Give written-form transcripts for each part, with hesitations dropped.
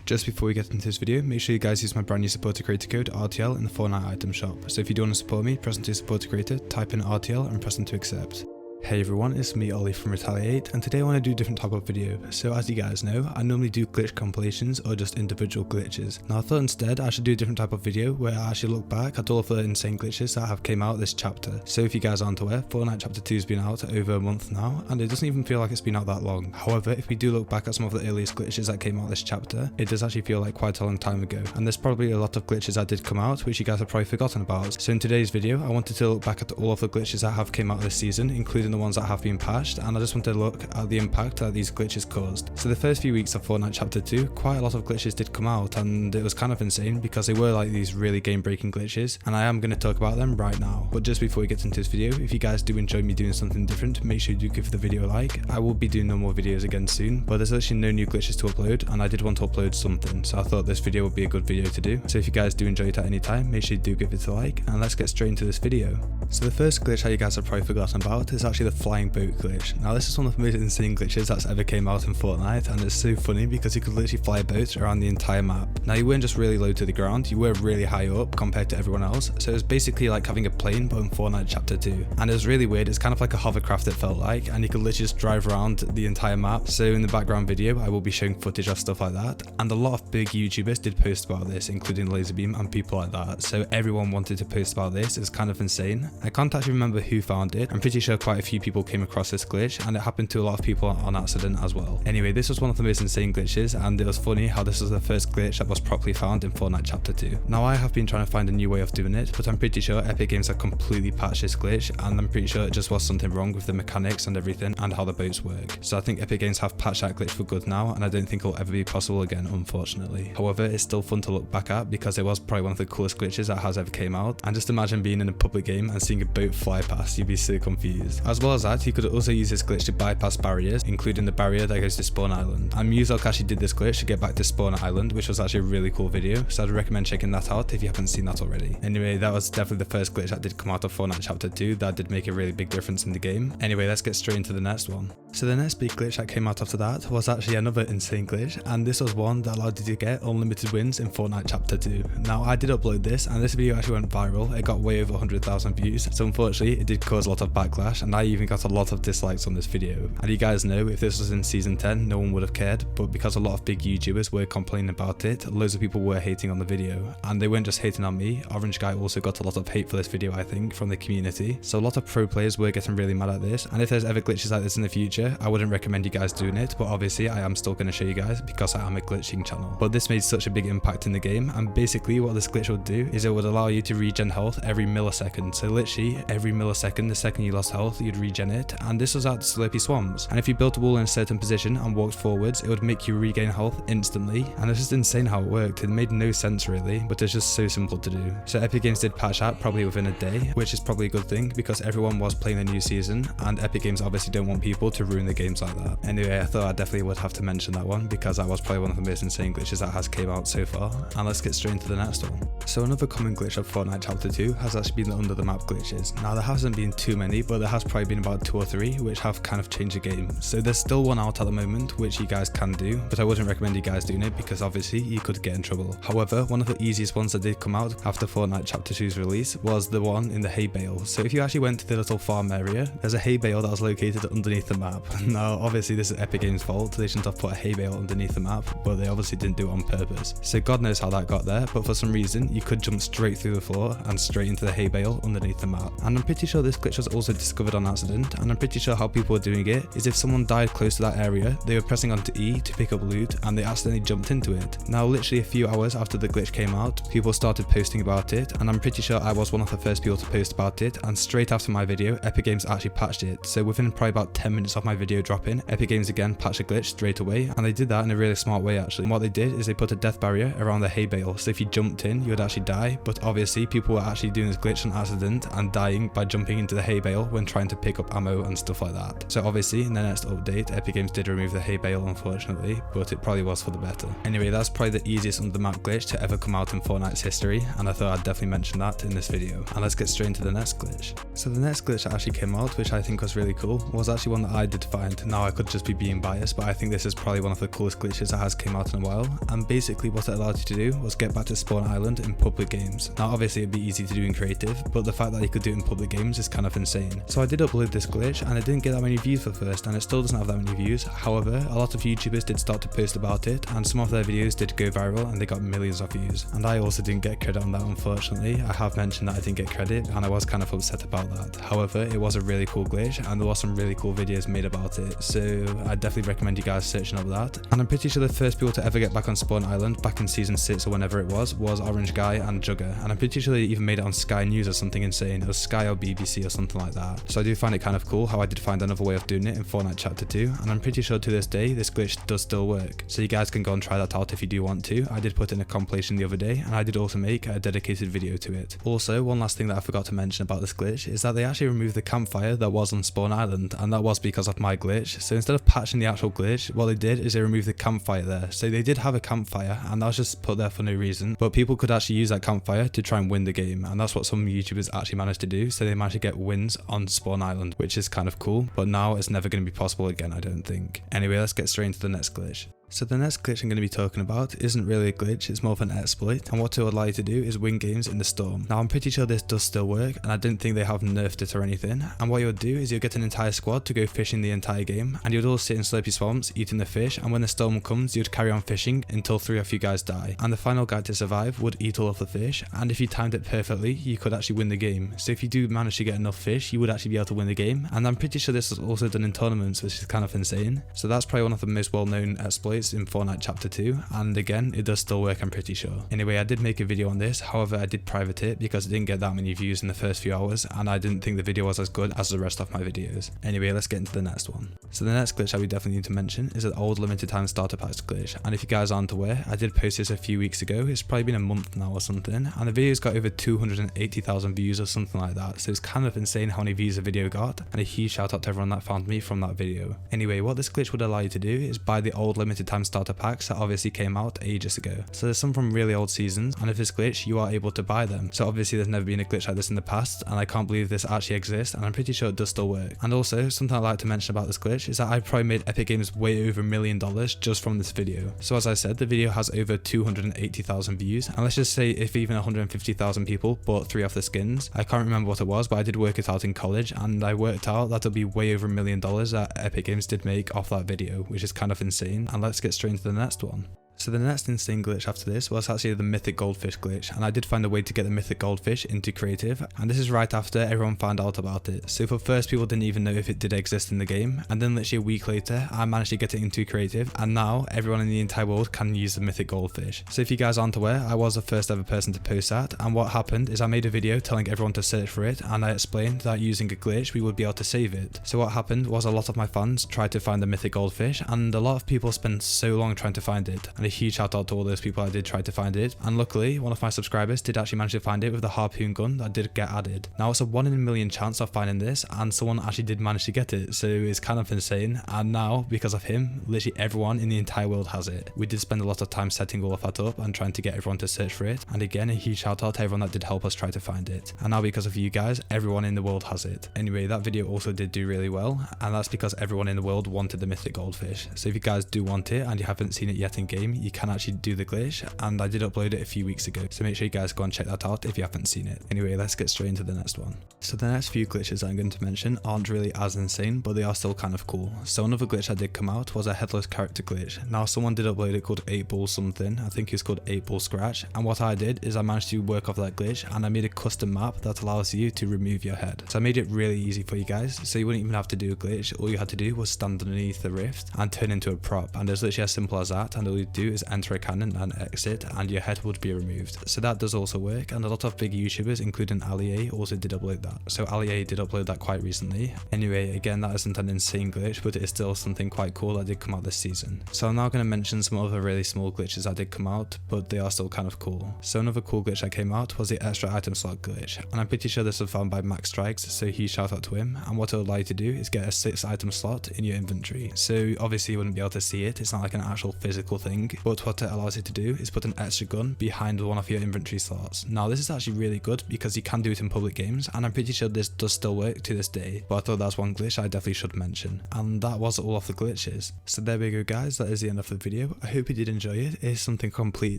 Just before we get into this video, make sure you guys use my brand new supporter creator code RTL in the Fortnite item shop. So if you do want to support me, press into supporter creator, type in RTL and press into accept. Hey everyone, it's me Ollie from Retaliate, and today I want to do a different type of video. So as you guys know, I normally do glitch compilations or just individual glitches. Now I thought instead I should do a different type of video where I actually look back at all of the insane glitches that have came out this chapter. So if you guys aren't aware, Fortnite chapter 2 has been out over a month now, and it doesn't even feel like it's been out that long. However, if we do look back at some of the earliest glitches that came out this chapter, it does actually feel like quite a long time ago. And there's probably a lot of glitches that did come out which you guys have probably forgotten about. So in today's video, I wanted to look back at all of the glitches that have came out this season, including the ones that have been patched, and I just wanted to look at the impact that these glitches caused. So the first few weeks of Fortnite chapter 2, quite a lot of glitches did come out, and it was kind of insane because they were like these really game breaking glitches, and I am going to talk about them right now. But just before we get into this video, if you guys do enjoy me doing something different, make sure you do give the video a like. I will be doing no more videos again soon, but there's actually no new glitches to upload, and I did want to upload something, so I thought this video would be a good video to do. So if you guys do enjoy it at any time, make sure you do give it a like, and let's get straight into this video. So the first glitch that you guys have probably forgotten about is actually the flying boat glitch. Now this is one of the most insane glitches that's ever came out in Fortnite, and it's so funny because you could literally fly a boat around the entire map. Now you weren't just really low to the ground, you were really high up compared to everyone else, so it was basically like having a plane but in Fortnite chapter 2. And it was really weird, it's kind of like a hovercraft it felt like, and you could literally just drive around the entire map. So in the background video I will be showing footage of stuff like that, and a lot of big YouTubers did post about this, including Laserbeam and people like that, so everyone wanted to post about this. It's kind of insane. I can't actually remember who found it. I'm pretty sure quite a few people came across this glitch, and it happened to a lot of people on accident as well. Anyway, this was one of the most insane glitches, and it was funny how this was the first glitch that was properly found in Fortnite chapter 2. Now I have been trying to find a new way of doing it, but I'm pretty sure Epic Games have completely patched this glitch, and I'm pretty sure it just was something wrong with the mechanics and everything and how the boats work. So I think Epic Games have patched that glitch for good now, and I don't think it'll ever be possible again, unfortunately. However, it's still fun to look back at because it was probably one of the coolest glitches that has ever came out, and just imagine being in a public game and seeing a boat fly past, you'd be so confused. As well as that, you could also use this glitch to bypass barriers, including the barrier that goes to Spawn Island. And Muselk actually did this glitch to get back to Spawn Island, which was actually a really cool video, so I'd recommend checking that out if you haven't seen that already. Anyway, that was definitely the first glitch that did come out of Fortnite chapter 2 that did make a really big difference in the game. Anyway, let's get straight into the next one. So the next big glitch that came out after that was actually another insane glitch, and this was one that allowed you to get unlimited wins in Fortnite chapter 2. Now I did upload this, and this video actually went viral. It got way over 100,000 views, so unfortunately it did cause a lot of backlash, and I even got a lot of dislikes on this video. And you guys know, if this was in season 10, no one would have cared, but because a lot of big YouTubers were complaining about it, loads of people were hating on the video. And they weren't just hating on me, Orange Guy also got a lot of hate for this video, I think, from the community. So a lot of pro players were getting really mad at this, and if there's ever glitches like this in the future, I wouldn't recommend you guys doing it, but obviously I am still going to show you guys because I am a glitching channel. But this made such a big impact in the game, and basically what this glitch would do is it would allow you to regen health every millisecond. So literally every millisecond, the second you lost health, you'd regen it, and this was at the Slurpy Swamps. And if you built a wall in a certain position and walked forwards, it would make you regain health instantly, and it's just insane how it worked. It made no sense really, but it's just so simple to do. So Epic Games did patch that probably within a day, which is probably a good thing because everyone was playing the new season, and Epic Games obviously don't want people to ruin the games like that. Anyway, I thought I definitely would have to mention that one because that was probably one of the most insane glitches that has came out so far. And let's get straight into the next one. So another common glitch of Fortnite chapter 2 has actually been the under the map glitches. Now there hasn't been too many, but there has probably been about 2 or 3 which have kind of changed the game. So there's still one out at the moment which you guys can do, but I wouldn't recommend you guys doing it because obviously you could get in trouble. However, one of the easiest ones that did come out after Fortnite chapter 2's release was the one in the hay bale. So if you actually went to the little farm area, there's a hay bale that was located underneath the map. Now obviously this is Epic Games' fault, they shouldn't have put a hay bale underneath the map, but they obviously didn't do it on purpose. So God knows how that got there, but for some reason you could jump straight through the floor and straight into the hay bale underneath the map. And I'm pretty sure this glitch was also discovered on accident, and I'm pretty sure how people were doing it is if someone died close to that area, they were pressing onto E to pick up loot and they accidentally jumped into it. Now literally a few hours after the glitch came out, people started posting about it, and I'm pretty sure I was one of the first people to post about it, and straight after my video, Epic Games actually patched it. So within probably about 10 minutes of my video dropping, Epic Games again patched the glitch straight away, and they did that in a really smart way actually. And what they did is they put a death barrier around the hay bale, so if you jumped in, you would actually die, but obviously people were actually doing this glitch on accident and dying by jumping into the hay bale when trying to pick up ammo and stuff like that. So obviously in the next update, Epic Games did remove the hay bale unfortunately, but it probably was for the better. Anyway, that's probably the easiest under the map glitch to ever come out in Fortnite's history, and I thought I'd definitely mention that in this video. And let's get straight into the next glitch. So the next glitch that actually came out, which I think was really cool, was actually one that I did find. Now I could just be being biased, but I think this is probably one of the coolest glitches that has came out in a while, and basically what it allowed you to do was get back to Spawn Island in public games. Now obviously it'd be easy to do in creative, but the fact that you could do it in public games is kind of insane. So I did upload this glitch and it didn't get that many views for first, and it still doesn't have that many views. However, a lot of YouTubers did start to post about it, and some of their videos did go viral and they got millions of views. And I also didn't get credit on that unfortunately. I have mentioned that I didn't get credit and I was kind of upset about that. However, it was a really cool glitch and there was some really cool videos made about it, so I definitely recommend you guys searching up that. And I'm pretty sure the first people to ever get back on Spawn Island back in season 6 or whenever it was Orange Guy and Jugger, and I'm pretty sure they even made it on Sky News or something insane. It was Sky or BBC or something like that. So I do find it kind of cool how I did find another way of doing it in Fortnite Chapter 2, and I'm pretty sure to this day this glitch does still work. So you guys can go and try that out if you do want to. I did put in a compilation the other day and I did also make a dedicated video to it. Also, one last thing that I forgot to mention about this glitch is that they actually removed the campfire that was on Spawn Island, and that was because of my glitch. So instead of patching the actual glitch, what they did is they removed the campfire there. So they did have a campfire and that was just put there for no reason, but people could actually use that campfire to try and win the game, and that's what some YouTubers actually managed to do. So they managed to get wins on Spawn Island, which is kind of cool, but now it's never going to be possible again, I don't think. Anyway, let's get straight into the next glitch. So the next glitch I'm going to be talking about isn't really a glitch, it's more of an exploit, and what it would allow you to do is win games in the storm. Now I'm pretty sure this does still work, and I didn't think they have nerfed it or anything, and what you would do is you'll get an entire squad to go fishing the entire game, and you'd all sit in slurpy swamps eating the fish, and when the storm comes you'd carry on fishing until 3 of you guys die, and the final guy to survive would eat all of the fish, and if you timed it perfectly you could actually win the game. So if you do manage to get enough fish you would actually be able to win the game, and I'm pretty sure this was also done in tournaments, which is kind of insane. So that's probably one of the most well known exploits in Fortnite Chapter 2, and again it does still work, I'm pretty sure. Anyway, I did make a video on this, however I did private it because it didn't get that many views in the first few hours and I didn't think the video was as good as the rest of my videos. Anyway, let's get into the next one. So the next glitch that we definitely need to mention is an old limited time starter packs glitch, and if you guys aren't aware, I did post this a few weeks ago. It's probably been a month now or something, and the video's got over 280,000 views or something like that, so it's kind of insane how many views the video got, and a huge shout out to everyone that found me from that video. Anyway, what this glitch would allow you to do is buy the old limited time starter packs that obviously came out ages ago. So there's some from really old seasons, and if this glitch you are able to buy them. So obviously there's never been a glitch like this in the past, and I can't believe this actually exists, and I'm pretty sure it does still work. And also something I'd like to mention about this glitch is that I probably made Epic Games way over $1 million just from this video. So as I said, the video has over 280,000 views, and let's just say if even 150,000 people bought 3 of the skins, I can't remember what it was, but I did work it out in college, and I worked out that it'll be way over $1 million that Epic Games did make off that video, which is kind of insane. And let's get straight into the next one. So the next insane glitch after this was actually the Mythic Goldfish glitch, and I did find a way to get the Mythic Goldfish into creative, and this is right after everyone found out about it. So for first, people didn't even know if it did exist in the game, and then literally a week later I managed to get it into creative, and now everyone in the entire world can use the Mythic Goldfish. So if you guys aren't aware, I was the first ever person to post that, and what happened is I made a video telling everyone to search for it, and I explained that using a glitch we would be able to save it. So what happened was a lot of my fans tried to find the Mythic Goldfish, and a lot of people spent so long trying to find it, and a huge shout out to all those people that did try to find it, and luckily one of my subscribers did actually manage to find it with the harpoon gun that did get added. Now it's a 1 in a million chance of finding this, and someone actually did manage to get it, so it's kind of insane, and now because of him literally everyone in the entire world has it. We did spend a lot of time setting all of that up and trying to get everyone to search for it, and again a huge shout out to everyone that did help us try to find it, and now because of you guys everyone in the world has it. Anyway, that video also did do really well, and that's because everyone in the world wanted the Mythic Goldfish. So if you guys do want it and you haven't seen it yet in game, you can actually do the glitch, and I did upload it a few weeks ago, so make sure you guys go and check that out if you haven't seen it. Anyway, let's get straight into the next one. So the next few glitches I'm going to mention aren't really as insane, but they are still kind of cool. So another glitch that did come out was a headless character glitch. Now someone did upload it called 8 Ball something, I think it's called 8 Ball Scratch, and what I did is I managed to work off that glitch and I made a custom map that allows you to remove your head. So I made it really easy for you guys, so you wouldn't even have to do a glitch. All you had to do was stand underneath the rift and turn into a prop, and it's literally as simple as that, and all you do do is enter a cannon and exit, and your head would be removed. So that does also work, and a lot of big YouTubers, including Ali A, also did upload that. So Ali A did upload that quite recently. Anyway, again, that isn't an insane glitch, but it is still something quite cool that did come out this season. So I'm now going to mention some other really small glitches that did come out, but they are still kind of cool. So another cool glitch that came out was the extra item slot glitch, and I'm pretty sure this was found by Max Strikes, so huge shout out to him. And what it would allow you to do is get a 6 item slot in your inventory. So obviously you wouldn't be able to see it, it's not like an actual physical thing, but what it allows you to do is put an extra gun behind one of your inventory slots. Now this is actually really good because you can do it in public games, and I'm pretty sure this does still work to this day, but I thought that's one glitch I definitely should mention. And that was all of the glitches. So there we go guys, that is the end of the video. I hope you did enjoy it. It is something completely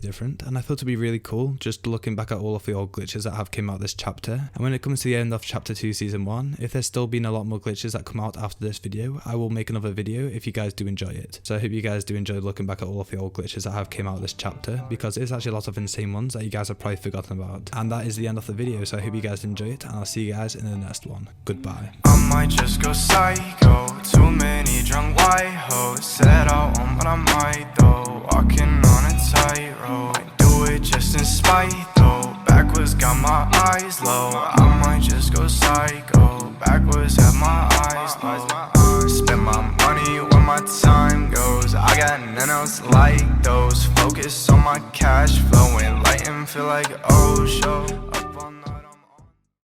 different, and I thought it'd be really cool just looking back at all of the old glitches that have come out this chapter. And when it comes to the end of chapter 2 season 1, if there's still been a lot more glitches that come out after this video, I will make another video if you guys do enjoy it. So I hope you guys do enjoy looking back at all of the old glitches that have came out this chapter, because it's actually a lot of insane ones that you guys have probably forgotten about. And that is the end of the video, so I hope you guys enjoy it, and I'll see you guys in the next one. Goodbye. I might just go psycho. Too many drunk white hoes. Said I won't, but I might though. Walking on a tightrope. I do it just in spite though. Backwards got my eyes low. I might just go psycho. Backwards have my eyes low. Spend my money where my time goes. I got none else like those. Focus on my cash flow and light and feel like oh show.